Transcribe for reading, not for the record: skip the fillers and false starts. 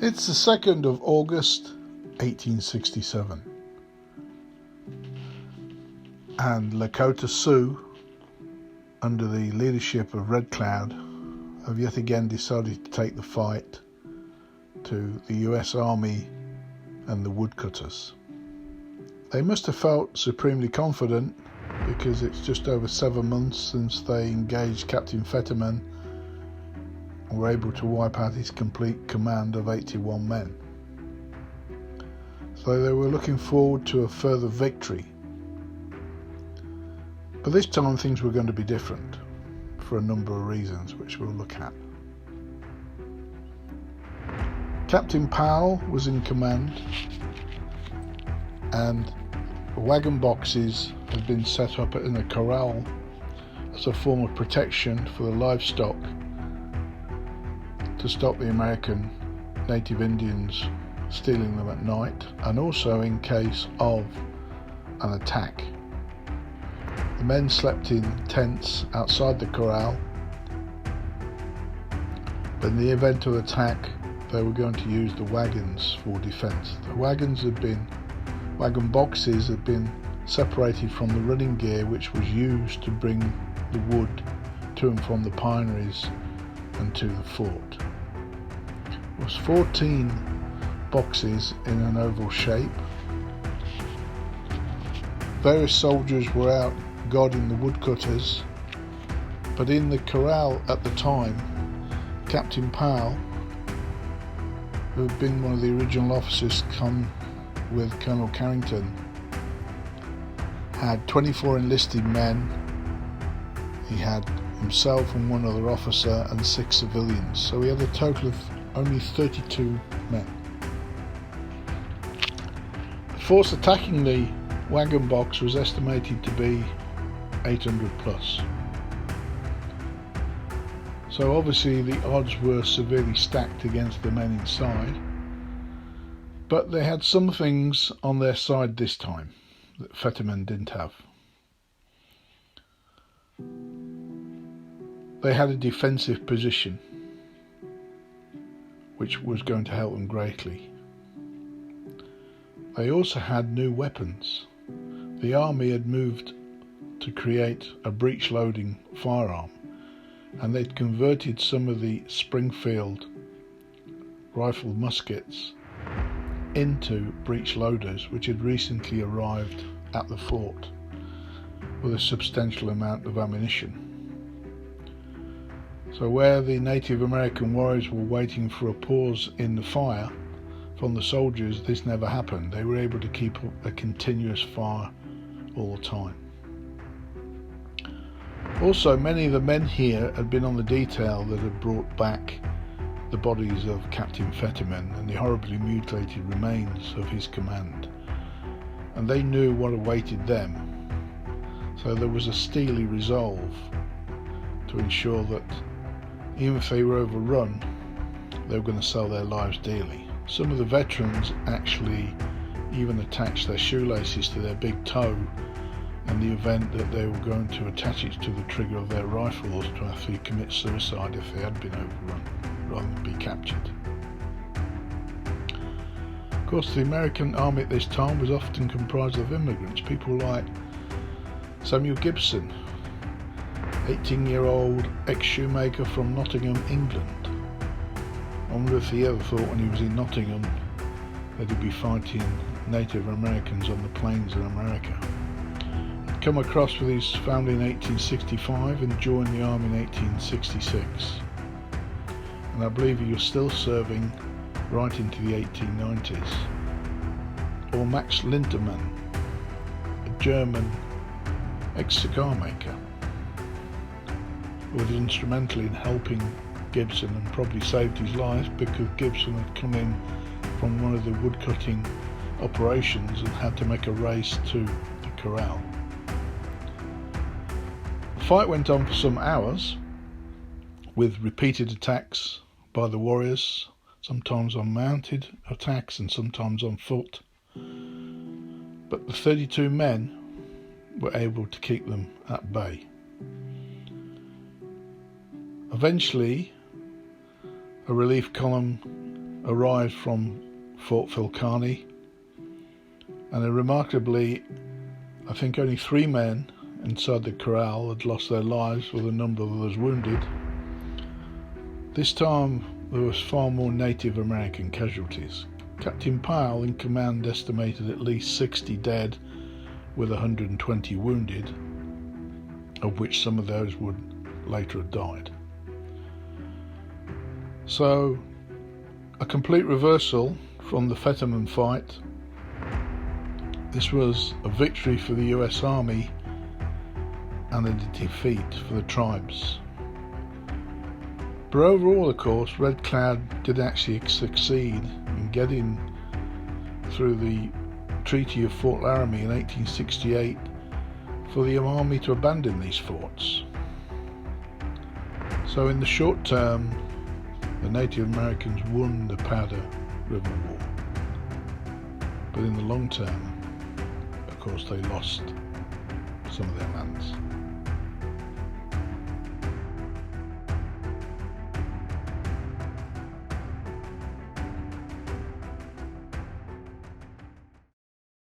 It's the 2nd of August 1867 and Lakota Sioux, under the leadership of Red Cloud, have yet again decided to take the fight to the US Army and the woodcutters. They must have felt supremely confident, because it's just over 7 months since they engaged Captain Fetterman and were able to wipe out his complete command of 81 men. So they were looking forward to a further victory. But this time things were going to be different for a number of reasons, which we'll look at. Captain Powell was in command, and wagon boxes had been set up in a corral as a form of protection for the livestock, to stop the American native Indians stealing them at night, and also in case of an attack. The men slept in tents outside the corral, but in the event of attack they were going to use the wagons for defence. The wagon boxes had been separated from the running gear, which was used to bring the wood to and from the pineries and to the fort. It was 14 boxes in an oval shape. Various soldiers were out guarding the woodcutters, but in the corral at the time, Captain Powell, who had been one of the original officers come with Colonel Carrington, had 24 enlisted men. He had himself and one other officer and 6 civilians, so he had a total of only 32 men. The force attacking the wagon box was estimated to be 800 plus. So obviously the odds were severely stacked against the men inside, but they had some things on their side this time that Fetterman didn't have. They had a defensive position, which was going to help them greatly. They also had new weapons. The army had moved to create a breech-loading firearm, and they'd converted some of the Springfield rifle muskets into breech loaders, which had recently arrived at the fort with a substantial amount of ammunition. So where the Native American warriors were waiting for a pause in the fire from the soldiers, this never happened. They were able to keep up a continuous fire all the time. Also, many of the men here had been on the detail that had brought back the bodies of Captain Fetterman and the horribly mutilated remains of his command, and they knew what awaited them. So there was a steely resolve to ensure that even if they were overrun, they were going to sell their lives dearly. Some of the veterans actually even attached their shoelaces to their big toe in the event that they were going to attach it to the trigger of their rifles to actually commit suicide if they had been overrun, rather than be captured. Of course, the American army at this time was often comprised of immigrants, people like Samuel Gibson, 18-year-old ex-shoemaker from Nottingham, England. I wonder if he ever thought when he was in Nottingham that he'd be fighting Native Americans on the plains in America. He'd come across with his family in 1865 and joined the army in 1866. And I believe he was still serving right into the 1890s. Or Max Lindemann, a German ex-cigar maker, who was instrumental in helping Gibson and probably saved his life, because Gibson had come in from one of the woodcutting operations and had to make a race to the corral. The fight went on for some hours, with repeated attacks by the warriors, sometimes on mounted attacks and sometimes on foot. But the 32 men were able to keep them at bay. Eventually, a relief column arrived from Fort Phil Kearny, and remarkably, I think only 3 men inside the corral had lost their lives, with a number of others wounded. This time there was far more Native American casualties. Captain Powell in command estimated at least 60 dead with 120 wounded, of which some of those would later have died. So, a complete reversal from the Fetterman fight. This was a victory for the US Army and a defeat for the tribes. But overall, of course, Red Cloud did actually succeed in getting through the Treaty of Fort Laramie in 1868 for the Army to abandon these forts. So in the short term, the Native Americans won the Powder River War. But in the long term, of course, they lost some of their lands.